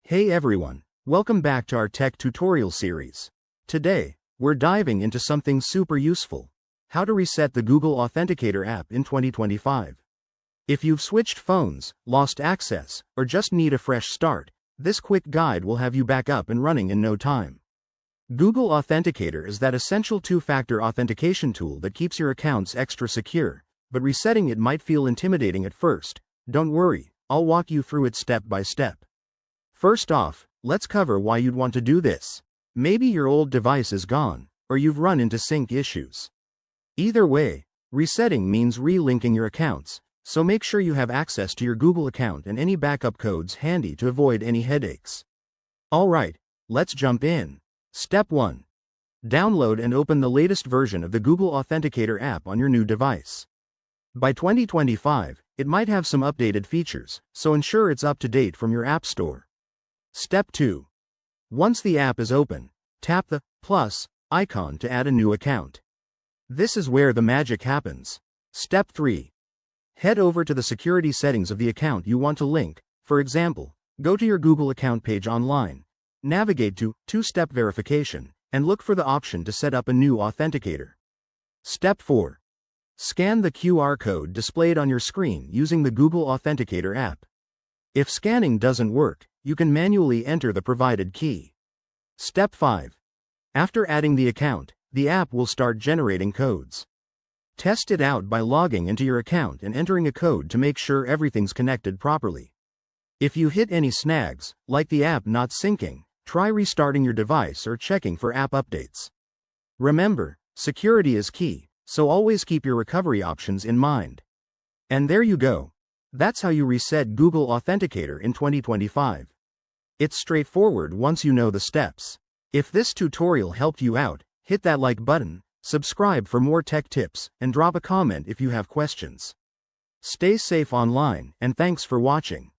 Hey everyone, welcome back to our tech tutorial series. Today, we're diving into something super useful: how to reset the Google Authenticator app in 2025. If you've switched phones, lost access, or just need a fresh start, this quick guide will have you back up and running in no time. Google Authenticator is that essential two-factor authentication tool that keeps your accounts extra secure, but resetting it might feel intimidating at first. Don't worry, I'll walk you through it step by step. First off, let's cover why you'd want to do this. Maybe your old device is gone, or you've run into sync issues. Either way, resetting means relinking your accounts, so make sure you have access to your Google account and any backup codes handy to avoid any headaches. Alright, let's jump in. Step 1. Download and open the latest version of the Google Authenticator app on your new device. By 2025, it might have some updated features, so ensure it's up to date from your App Store. Step 2. Once the app is open, tap the plus icon to add a new account. This is where the magic happens. Step 3. Head over to the security settings of the account you want to link. For example, go to your Google account page online, navigate to two-step verification, and look for the option to set up a new authenticator. Step 4. Scan the QR code displayed on your screen using the Google Authenticator app. If scanning doesn't work, you can manually enter the provided key. Step 5. After adding the account, the app will start generating codes. Test it out by logging into your account and entering a code to make sure everything's connected properly. If you hit any snags, like the app not syncing, try restarting your device or checking for app updates. Remember, security is key, so always keep your recovery options in mind. And there you go. That's how you reset Google Authenticator in 2025. It's straightforward once you know the steps. If this tutorial helped you out, hit that like button, subscribe for more tech tips, and drop a comment if you have questions. Stay safe online, and thanks for watching.